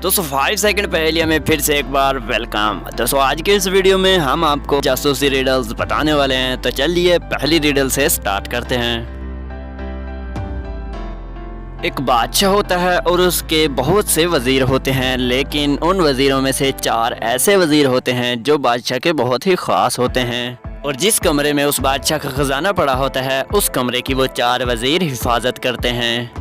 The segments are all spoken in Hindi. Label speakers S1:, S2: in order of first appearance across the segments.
S1: दोस्तों 5 सेकंड पहले में फिर से एक बार वेलकम। दोस्तों आज के इस वीडियो में हम आपको जासूसी रिडल्स बताने वाले हैं, तो चलिए पहली रिडल से स्टार्ट करते हैं। एक बादशाह होता है और उसके बहुत से वजीर होते हैं, लेकिन उन वजीरों में से 4 ऐसे वजीर होते हैं जो बादशाह के बहुत ही ख़ास होते हैं, और जिस कमरे में उस बादशाह का खजाना पड़ा होता है उस कमरे की वो 4 वजीर हिफाजत करते हैं।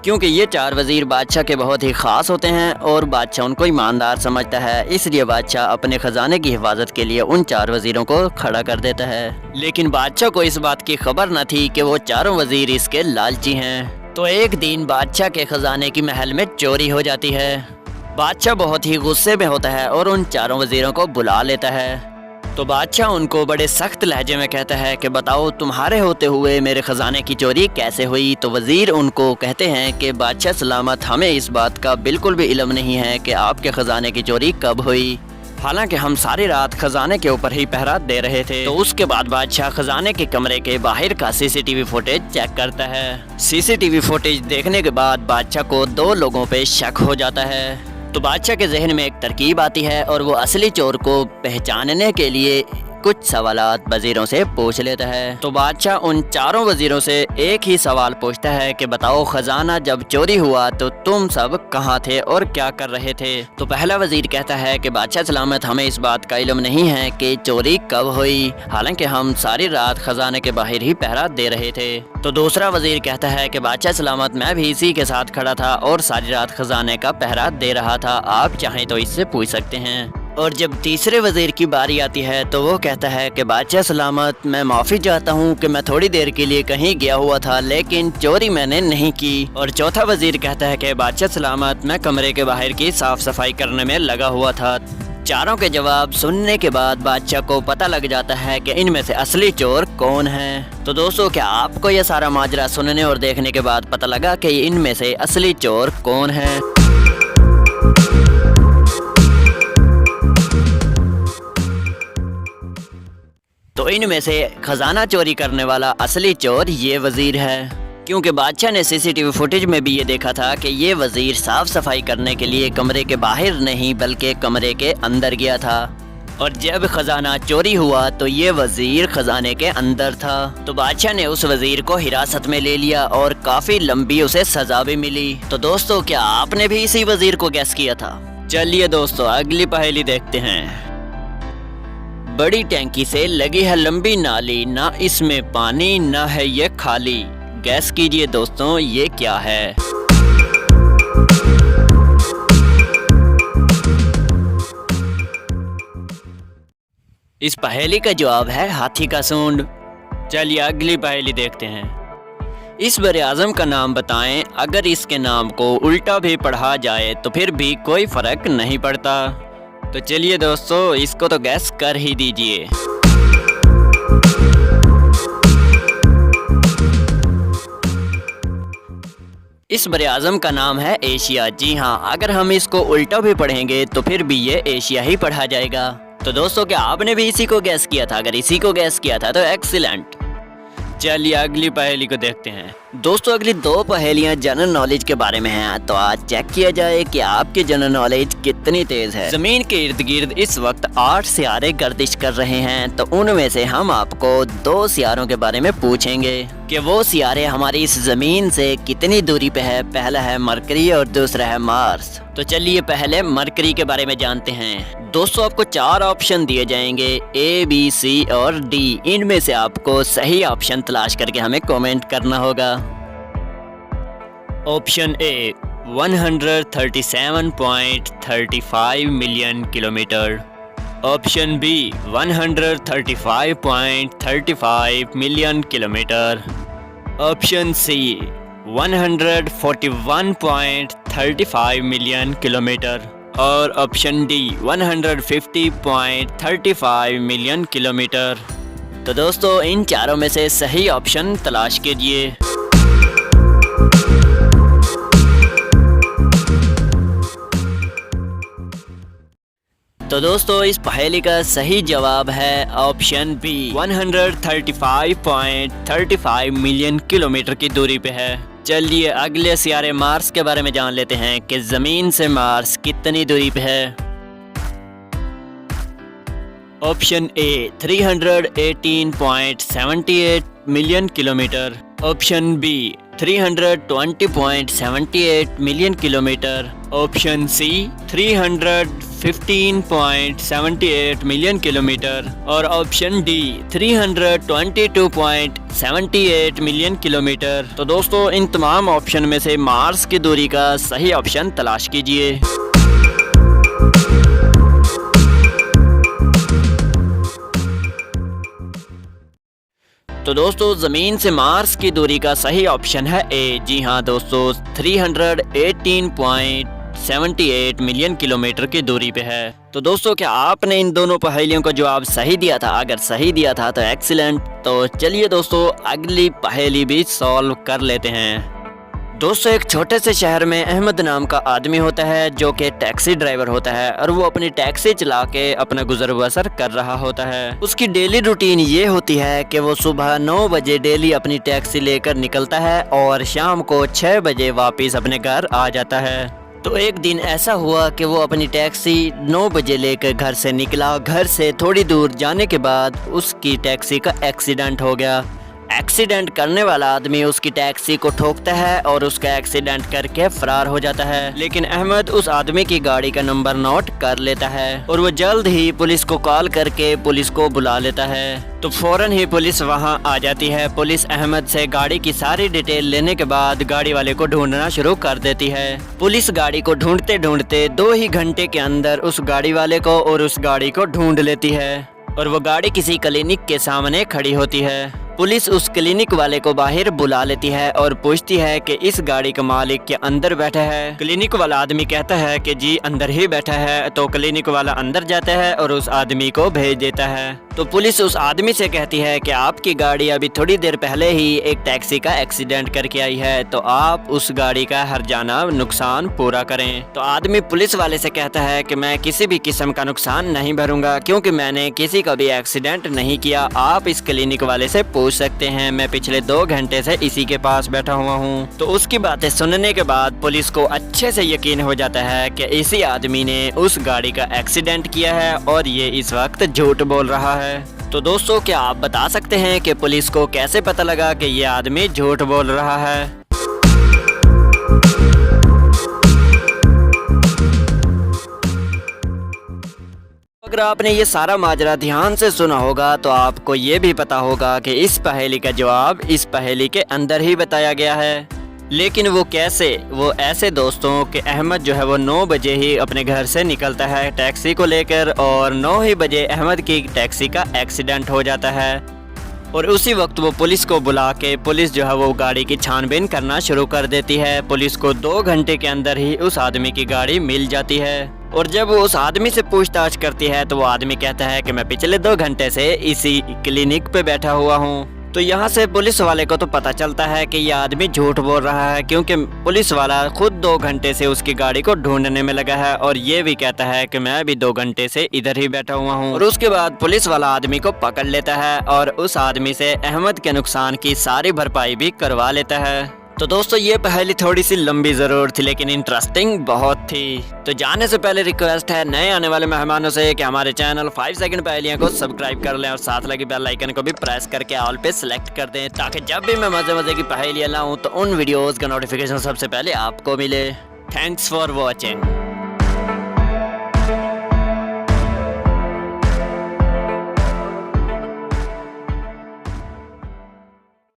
S1: क्योंकि ये 4 वजीर बादशाह के बहुत ही ख़ास होते हैं और बादशाह उनको ईमानदार समझता है, इसलिए बादशाह अपने ख़जाने की हिफाजत के लिए उन 4 वजीरों को खड़ा कर देता है। लेकिन बादशाह को इस बात की खबर न थी कि वो 4 वजीर इसके लालची हैं। तो एक दिन बादशाह के ख़जाने की महल में चोरी हो जाती है। बादशाह बहुत ही गुस्से में होता है और उन 4 वजीरों को बुला लेता है। तो बादशाह उनको बड़े सख्त लहजे में कहता है कि बताओ तुम्हारे होते हुए मेरे ख़जाने की चोरी कैसे हुई। तो वज़ीर उनको कहते हैं कि बादशाह सलामत, हमें इस बात का बिल्कुल भी इल्म नहीं है कि आपके ख़जाने की चोरी कब हुई, हालांकि हम सारी रात खजाने के ऊपर ही पहरा दे रहे थे। तो उसके बाद बादशाह खजाने के कमरे के बाहर का सीसीटीवी फुटेज चेक करता है। सीसीटीवी फुटेज देखने के बाद बादशाह को 2 लोगों पे शक हो जाता है। तो बादशाह के जहन में एक तरकीब आती है और वो असली चोर को पहचानने के लिए कुछ सवालात वजीरों से पूछ लेता है। तो बादशाह उन 4 वजीरों से एक ही सवाल पूछता है कि बताओ खजाना जब चोरी हुआ तो तुम सब कहाँ थे और क्या कर रहे थे। तो पहला वजीर कहता है कि बादशाह सलामत, हमें इस बात का इल्म नहीं है कि चोरी कब हुई, हालांकि हम सारी रात खजाने के बाहर ही पहरा दे रहे थे। तो दूसरा वजीर कहता है कि बादशाह सलामत, मैं भी इसी के साथ खड़ा था और सारी रात खजाने का पहरा दे रहा था, आप चाहें तो इससे पूछ सकते हैं। और जब तीसरे वजीर की बारी आती है तो वो कहता है कि बादशाह सलामत, मैं माफ़ी चाहता हूँ कि मैं थोड़ी देर के लिए कहीं गया हुआ था, लेकिन चोरी मैंने नहीं की। और चौथा वजीर कहता है कि बादशाह सलामत, मैं कमरे के बाहर की साफ़ सफाई करने में लगा हुआ था। चारों के जवाब सुनने के बाद बादशाह को पता लग जाता है कि इनमें से असली चोर कौन है। तो दोस्तों, क्या आपको यह सारा माजरा सुनने और देखने के बाद पता लगा कि इनमें से असली चोर कौन है? तो इनमें से खजाना चोरी करने वाला असली चोर ये वजीर है, क्योंकि बादशाह ने सीसीटीवी फुटेज में भी ये देखा था कि ये वजीर साफ सफाई करने के लिए कमरे के बाहर नहीं बल्कि कमरे के अंदर गया था, और जब खजाना चोरी हुआ तो ये वजीर खजाने के अंदर था। तो बादशाह ने उस वजीर को हिरासत में ले लिया और काफी लंबी उसे सजा भी मिली। तो दोस्तों, क्या आपने भी इसी वजीर को गैस किया था? चलिए दोस्तों अगली पहेली देखते हैं। बड़ी टैंकी से लगी है लंबी नाली, ना इसमें पानी ना है ये खाली, गैस कीजिए दोस्तों ये क्या है? इस पहेली का जवाब है हाथी का सूंड। चलिए अगली पहेली देखते हैं। इस बड़े आज़म का नाम बताएं, अगर इसके नाम को उल्टा भी पढ़ा जाए तो फिर भी कोई फर्क नहीं पड़ता। तो चलिए दोस्तों इसको तो गैस कर ही दीजिए। इस बड़े आज़म का नाम है एशिया। जी हाँ, अगर हम इसको उल्टा भी पढ़ेंगे तो फिर भी ये एशिया ही पढ़ा जाएगा। तो दोस्तों, क्या आपने भी इसी को गैस किया था? अगर इसी को गैस किया था तो एक्सीलेंट। चलिए अगली पहेली को देखते हैं। दोस्तों अगली 2 पहेलियां जनरल नॉलेज के बारे में हैं, तो आज चेक किया जाए कि आपकी जनरल नॉलेज कितनी तेज है। जमीन के इर्द गिर्द इस वक्त 8 सियारे गर्दिश कर रहे हैं, तो उनमें से हम आपको 2 सियारों के बारे में पूछेंगे कि वो सियारे हमारी इस जमीन से कितनी दूरी पे है। पहला है मरकरी और दूसरा है मार्स। तो चलिए पहले मरकरी के बारे में जानते हैं। दोस्तों आपको 4 ऑप्शन दिए जाएंगे, A, B, C और D। इनमें से आपको सही ऑप्शन तलाश करके हमें कमेंट करना होगा। Option A 137.35 million kilometre, option B 135.35 million kilometre, option C 141.35 million kilometre और ऑप्शन डी 150.35 मिलियन किलोमीटर। तो दोस्तों इन चारों में से सही ऑप्शन तलाश कीजिए। तो दोस्तों इस पहेली का सही जवाब है ऑप्शन बी 135.35 मिलियन किलोमीटर की दूरी पे है। चलिए अगले सियारे मार्स के बारे में जान लेते हैं कि ज़मीन से मार्स कितनी दूरी पे है। Option A 318.78 million kilometre, option B 320.78 million kilometre, option C 315.78 million kilometre और ऑप्शन डी 322.78 मिलियन किलोमीटर। तो दोस्तों इन तमाम ऑप्शन में से मार्स की दूरी का सही ऑप्शन तलाश कीजिए। तो दोस्तों ज़मीन से मार्स की दूरी का सही ऑप्शन है ए। जी हाँ दोस्तों, 318.78 मिलियन किलोमीटर की दूरी पे है। तो दोस्तों क्या आपने इन दोनों पहेलियों का जवाब सही दिया था? अगर सही दिया था तो एक्सीलेंट। तो चलिए दोस्तों अगली पहेली भी सॉल्व कर लेते हैं। दोस्तों एक छोटे से शहर में अहमद नाम का आदमी होता है जो कि टैक्सी ड्राइवर होता है और वो अपनी टैक्सी चला के अपना गुजर बसर कर रहा होता है। उसकी डेली रूटीन ये होती है कि वो सुबह 9 बजे डेली अपनी टैक्सी लेकर निकलता है और शाम को 6 बजे वापस अपने घर आ जाता है। तो एक दिन ऐसा हुआ कि वो अपनी टैक्सी 9 बजे लेकर घर से निकला। घर से थोड़ी दूर जाने के बाद उसकी टैक्सी का एक्सीडेंट हो गया। एक्सीडेंट करने वाला आदमी उसकी टैक्सी को ठोकता है और उसका एक्सीडेंट करके फरार हो जाता है। लेकिन अहमद उस आदमी की गाड़ी का नंबर नोट कर लेता है और वो जल्द ही पुलिस को कॉल करके पुलिस को बुला लेता है। तो फौरन ही पुलिस वहां आ जाती है। पुलिस अहमद से गाड़ी की सारी डिटेल लेने के बाद गाड़ी वाले को ढूंढना शुरू कर देती है। पुलिस गाड़ी को ढूंढते ढूंढते 2 ही घंटे के अंदर उस गाड़ी वाले को और उस गाड़ी को ढूंढ लेती है और वो गाड़ी किसी क्लिनिक के सामने खड़ी होती है। पुलिस उस क्लिनिक वाले को बाहर बुला लेती है और पूछती है कि इस गाड़ी का मालिक क्या अंदर बैठा है? क्लिनिक वाला आदमी कहता है कि जी अंदर ही बैठा है। तो क्लिनिक वाला अंदर जाता है और उस आदमी को भेज देता है। तो पुलिस उस आदमी से कहती है कि आपकी गाड़ी अभी थोड़ी देर पहले ही एक टैक्सी का एक्सीडेंट करके आई है, तो आप उस गाड़ी का हर्जाना नुकसान पूरा करें। तो आदमी पुलिस वाले से कहता है कि मैं किसी भी किस्म का नुकसान नहीं भरूंगा क्योंकि मैंने किसी का भी एक्सीडेंट नहीं किया। आप इस क्लिनिक वाले से पूछ सकते हैं, मैं पिछले 2 घंटे से इसी के पास बैठा हुआ हूँ। तो उसकी बातें सुनने के बाद पुलिस को अच्छे से यकीन हो जाता है कि इसी आदमी ने उस गाड़ी का एक्सीडेंट किया है और ये इस वक्त झूठ बोल रहा है। तो दोस्तों क्या आप बता सकते हैं कि पुलिस को कैसे पता लगा कि ये आदमी झूठ बोल रहा है? अगर आपने ये सारा माजरा ध्यान से सुना होगा तो आपको ये भी पता होगा कि इस पहेली का जवाब इस पहेली के अंदर ही बताया गया है। लेकिन वो कैसे? वो ऐसे दोस्तों कि अहमद जो है वो 9 बजे ही अपने घर से निकलता है टैक्सी को लेकर और 9 ही बजे अहमद की टैक्सी का एक्सीडेंट हो जाता है और उसी वक्त वो पुलिस को बुला के पुलिस जो है वो गाड़ी की छानबीन करना शुरू कर देती है। पुलिस को 2 घंटे के अंदर ही उस आदमी की गाड़ी मिल जाती है और जब वो उस आदमी से पूछताछ करती है तो वो आदमी कहता है कि मैं पिछले 2 घंटे से इसी क्लिनिक पे बैठा हुआ हूँ। तो यहाँ से पुलिस वाले को तो पता चलता है कि यह आदमी झूठ बोल रहा है क्योंकि पुलिस वाला खुद 2 घंटे से उसकी गाड़ी को ढूंढने में लगा है और ये भी कहता है कि मैं भी 2 घंटे से इधर ही बैठा हुआ हूँ। और उसके बाद पुलिस वाला आदमी को पकड़ लेता है और उस आदमी से अहमद के नुकसान की सारी भरपाई भी करवा लेता है। तो दोस्तों ये पहेली थोड़ी सी लंबी जरूर थी लेकिन इंटरेस्टिंग बहुत थी। तो जाने से पहले रिक्वेस्ट है नए आने वाले मेहमानों से कि हमारे चैनल 5 सेकंड पहेलियां को सब्सक्राइब कर लें और साथ लगे बेल आइकन को भी प्रेस करके ऑल पे सिलेक्ट कर दें ताकि जब भी मैं मजे मजे की पहेलियां लाऊं तो उन वीडियोस का नोटिफिकेशन सबसे पहले आपको मिले। Thanks for watching.